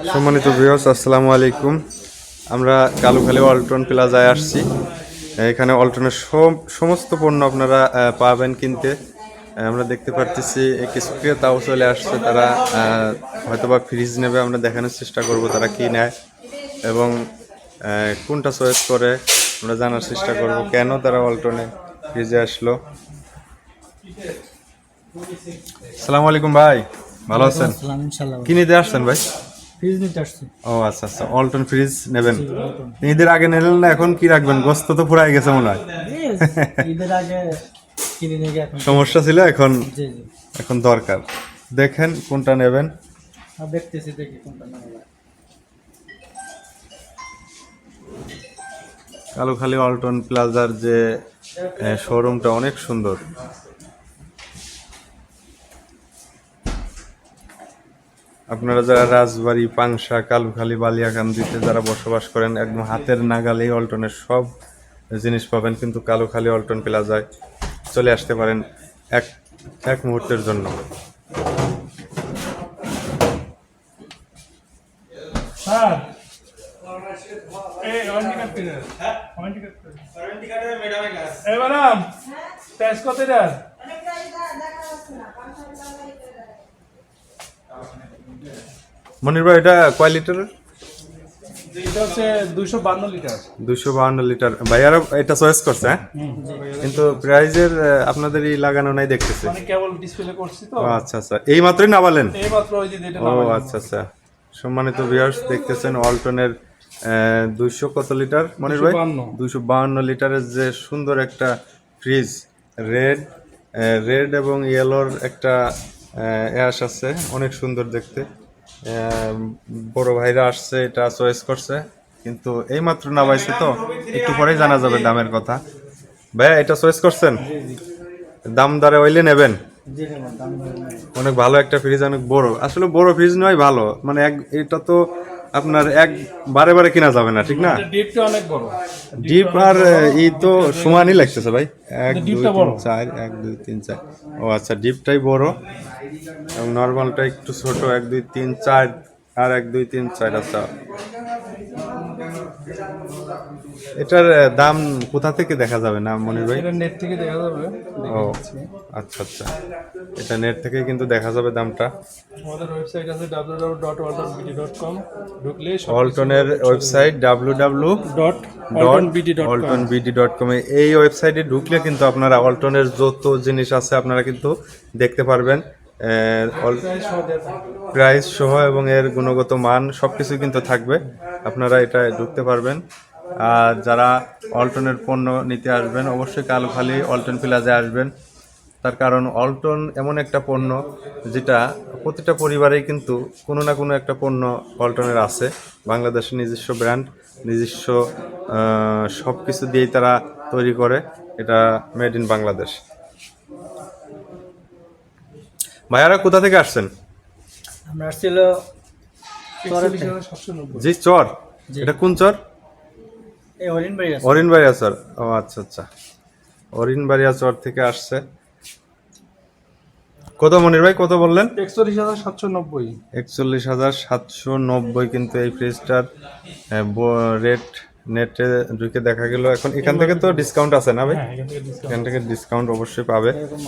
সম্মানিত ভিউয়ার্স, আসসালামু আলাইকুম। আমরা কালুখালী ওয়ালটন প্লাজায় আসছি। এখানে ওয়ালটনের সমস্ত পণ্য আপনারা পাবেন কিনতে। আমরা দেখতে পারতেছি কিছু ক্রেতাও চলে আসছে, তারা হয়তোবা ফ্রিজ নেবে। আমরা দেখানোর চেষ্টা করব তারা কি নেয় এবং কোনটা চয়েস করে আমরা জানার চেষ্টা করব, কেন তারা ওয়ালটনে ফ্রিজে আসলো। আসসালামু আলাইকুম ভাই, ভালো আছেন? কি নিতে আসছেন ভাই? ফ্রিজ নিতে আসছি। ও আচ্ছা আচ্ছা, ওয়ালটন ফ্রিজ নেবেন। ঈদের আগে নিলেন না, এখন কি রাখবেন? গোস্ত তো পুরাই গেছে মনে হয়। ঈদের আগে কিনে নিয়ে গিয়ে এখন সমস্যা ছিল, এখন জি জি এখন দরকার। দেখেন কোনটা নেবেন। দেখতেছি, দেখি কোনটা নেওয়া যায়। কালুখালী ওয়ালটন প্লাজার যে শোরুমটা অনেক সুন্দর। আপনারা যারা রাজবাড়ী, পাংশা, কালুখালী, বালিয়াকান্দিতে যারা বসবাস করেন, একদম হাতের নাগালে ওয়ালটনের সব জিনিস পাবেন। কিন্তু কালুখালী ওয়ালটন প্লাজায় চলে আসতে পারেন এক এক মুহূর্তের জন্য। স্যার এই ওয়ারেন্টি কার্ড পেয়ে ওয়ারেন্টি কার্ড এই ম্যাডাম প্রাইস কত এটা? মনির ভাই, এটা কয় লিটার? এটা হচ্ছে 252 লিটার। 252 লিটার। ভাইয়ারা এটা চয়েস করছে, হ্যাঁ? কিন্তু প্রাইজের আপনাদেরই লাগানো নাই দেখতেছে। মানে কেবল ডিসপ্লে করছি তো। ও আচ্ছা আচ্ছা, এই মাত্রই নামালেন? এই মাত্র ওই যে এটা ও আচ্ছা আচ্ছা। সম্মানিত ভিউয়ার্স, দেখতেছেন ওয়ালটনের 200 কত লিটার মনির ভাই? 252 লিটারের যে সুন্দর একটা ফ্রিজ, রেড রেড এবং ইয়েলোর একটা অ্যাশ আছে, অনেক সুন্দর দেখতে। বড় ভাইরা আসছে, এটা চয়েস করছে, কিন্তু এই মাত্র নামাইছে তো, একটু পরেই জানা যাবে দামের কথা। ভাইয়া এটা চয়েস করছেন? দাম দরে হইলে নেবেন। জি নেবেন, দাম নেবেন। অনেক ভালো একটা ফ্রিজ, অনেক বড়। আসলে বড় ফ্রিজ নয়, ভালো মানে এটা তো আপনার এক বারে বারে কিনা যাবে না, ঠিক না? এটা ডিপটা অনেক বড়। ডিপ আর ই তো সমানই লাগতেছে ভাই। 1 2 ডিপটা 3 বড়। 4, 1 2 3 4। ও আচ্ছা, ডিপটাই বড় এবং নরমালটা একটু ছোট। 1 2 3 4 আর 1 2 3 4। আচ্ছা, এটার দাম কোথা থেকে দেখা যাবে না মনির ভাই? এটা নেট থেকে দেখা যাবে। ও আচ্ছা আচ্ছা, এটা নেট থেকে কিন্তু দেখা যাবে দামটা। আমাদের ওয়েবসাইট আছে www.waltonbd.com, ঢুকলে ওয়ালটনের ওয়েবসাইট www.waltonbd.com। এই ওয়েবসাইটে ঢুকলে কিন্তু আপনারা ওয়ালটনের যত জিনিস আছে আপনারা কিন্তু দেখতে পারবেন। প্রাইস সহ এবং এর গুণগত মান সবকিছু কিন্তু থাকবে, আপনারা এটা ঢুকতে পারবেন। আর যারা ওয়ালটনের পণ্য নিতে আসবেন, অবশ্যই কালুখালী ওয়ালটন প্লাজায় আসবেন। তার কারণ ওয়ালটন এমন একটা পণ্য যেটা প্রতিটা পরিবারেই কিন্তু কোনো না কোনো একটা পণ্য ওয়ালটনের আছে। বাংলাদেশের নিজস্ব ব্র্যান্ড, নিজস্ব সব কিছু দিয়েই তারা তৈরি করে। এটা মেড ইন বাংলাদেশ। ভাইয়ারা কোথা থেকে আসছেন? আমরা আসছিল 41,790। জি, চর। এটা কোন চর? এই হরিণ বাড়ি আছে। অরিনবাড়িয়া চর। ও আচ্ছা আচ্ছা, অরিনবাড়িয়া চর থেকে আসছে। কত মনির ভাই, কত বললেন? 41,790। 41,790 কিন্তু এই ফ্রিজটার রেট নেটে ঢুকে দেখা গেল। এখন এখান থেকে তো ডিসকাউন্ট আছে না ভাই? হ্যাঁ, এখান থেকে ডিসকাউন্ট। এখান থেকে ডিসকাউন্ট অবশ্যই পাবে। এরকম